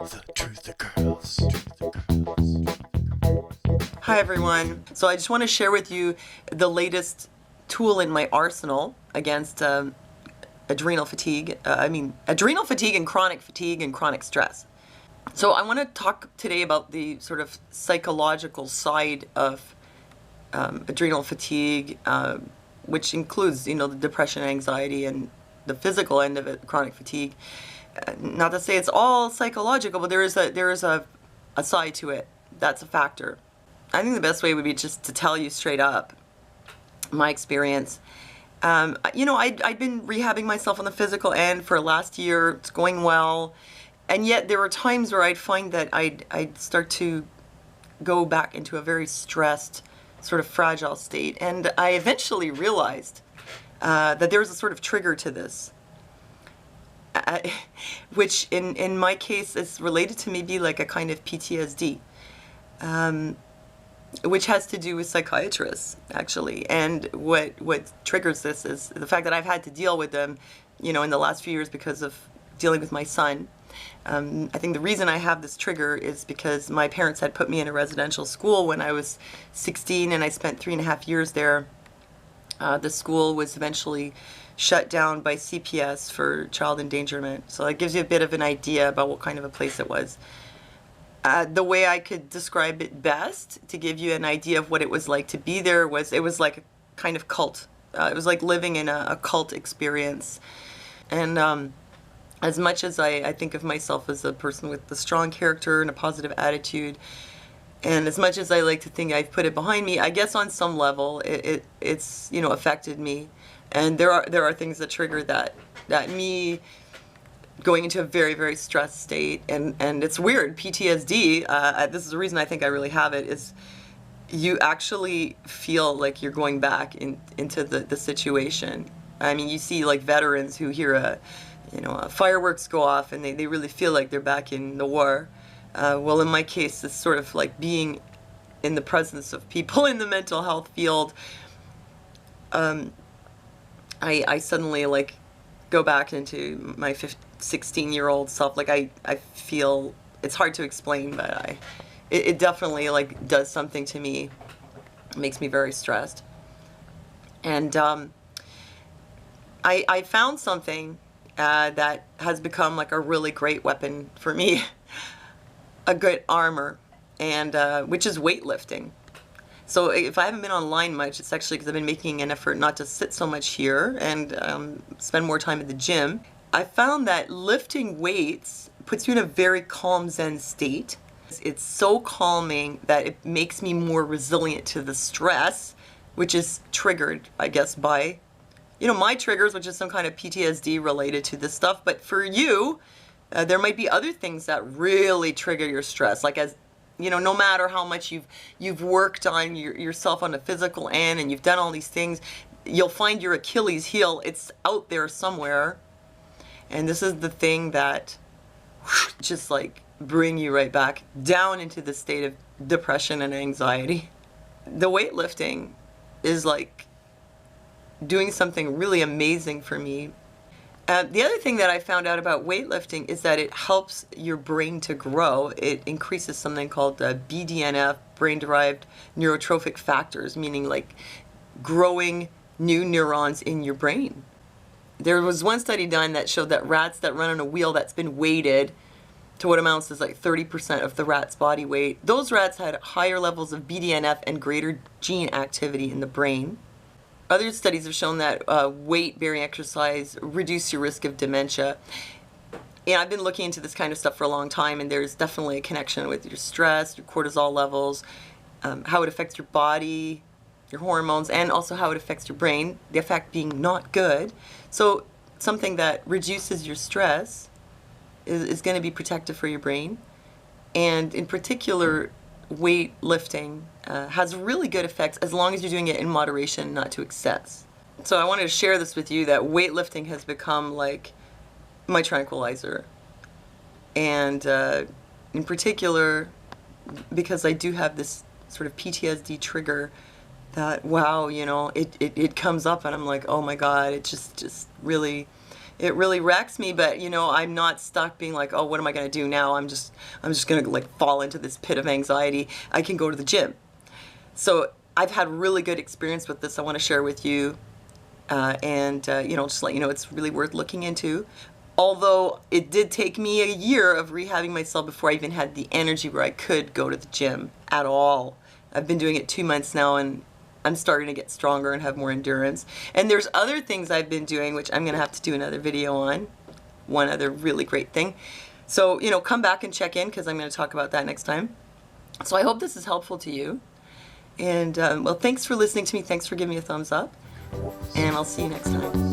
The Truth of Girls. Hi everyone. So I just want to share with you the latest tool in my arsenal against adrenal fatigue. Adrenal fatigue and chronic stress. So I want to talk today about the sort of psychological side of adrenal fatigue, which includes, the depression, anxiety, and the physical end of it, chronic fatigue. Not to say it's all psychological, but there is a side to it. That's a factor. I think the best way would be just to tell you straight up my experience. I'd been rehabbing myself on the physical end for last year. It's going well. And yet there were times where I'd find that I'd start to go back into a very stressed, sort of fragile state. And I eventually realized that there was a sort of trigger to this. Which in my case is related to maybe like a kind of PTSD, which has to do with psychiatrists actually. And what triggers this is the fact that I've had to deal with them, in the last few years because of dealing with my son. I think the reason I have this trigger is because my parents had put me in a residential school when I was 16, and I spent 3.5 years there. The school was eventually shut down by CPS for child endangerment. So that gives you a bit of an idea about what kind of a place it was. The way I could describe it best, to give you an idea of what it was like to be there, was it was like a kind of cult. It was like living in a cult experience. And as much as I think of myself as a person with a strong character and a positive attitude, and as much as I like to think I've put it behind me, I guess on some level it's affected me. And there are things that trigger that me going into a very, very stressed state. And it's weird. PTSD, this is the reason I think I really have it, is you actually feel like you're going back into the situation. I mean, you see like veterans who hear fireworks go off and they really feel like they're back in the war. Well, in my case, it's sort of like being in the presence of people in the mental health field. I suddenly like go back into my 16-year-old self. Like I feel, it's hard to explain, but it definitely like does something to me. It makes me very stressed. And I found something that has become like a really great weapon for me, a good armor, and which is weightlifting. So if I haven't been online much, it's actually because I've been making an effort not to sit so much here and spend more time at the gym. I found that lifting weights puts you in a very calm Zen state. It's so calming that it makes me more resilient to the stress, which is triggered, I guess, by, my triggers, which is some kind of PTSD related to this stuff. But for you, there might be other things that really trigger your stress, like no matter how much you've worked on yourself on the physical end and you've done all these things, you'll find your Achilles heel. It's out there somewhere. And this is the thing that just like bring you right back down into the state of depression and anxiety. The weightlifting is like doing something really amazing for me. The other thing that I found out about weightlifting is that it helps your brain to grow. It increases something called BDNF, brain-derived neurotrophic factors, meaning like growing new neurons in your brain. There was one study done that showed that rats that run on a wheel that's been weighted to what amounts to like 30% of the rat's body weight, those rats had higher levels of BDNF and greater gene activity in the brain. Other studies have shown that weight-bearing exercise reduces your risk of dementia. And I've been looking into this kind of stuff for a long time, and there's definitely a connection with your stress, your cortisol levels, how it affects your body, your hormones, and also how it affects your brain, the effect being not good. So something that reduces your stress is going to be protective for your brain. And in particular, weightlifting has really good effects as long as you're doing it in moderation, not to excess. So I wanted to share this with you, that weightlifting has become like my tranquilizer. And in particular, because I do have this sort of PTSD trigger that, wow, it comes up and I'm like, oh my God, it just really It really wrecks me, but you know, I'm not stuck being like, oh, what am I going to do now? I'm just going to like fall into this pit of anxiety. I can go to the gym. So I've had really good experience with this. I want to share with you, and you know, just let you know it's really worth looking into. Although it did take me a year of rehabbing myself before I even had the energy where I could go to the gym at all. I've been doing it 2 months now, and I'm starting to get stronger and have more endurance. And there's other things I've been doing, which I'm going to have to do another video on. One other really great thing. So, you know, come back and check in, because I'm going to talk about that next time. So I hope this is helpful to you. And, well, thanks for listening to me. Thanks for giving me a thumbs up. And I'll see you next time.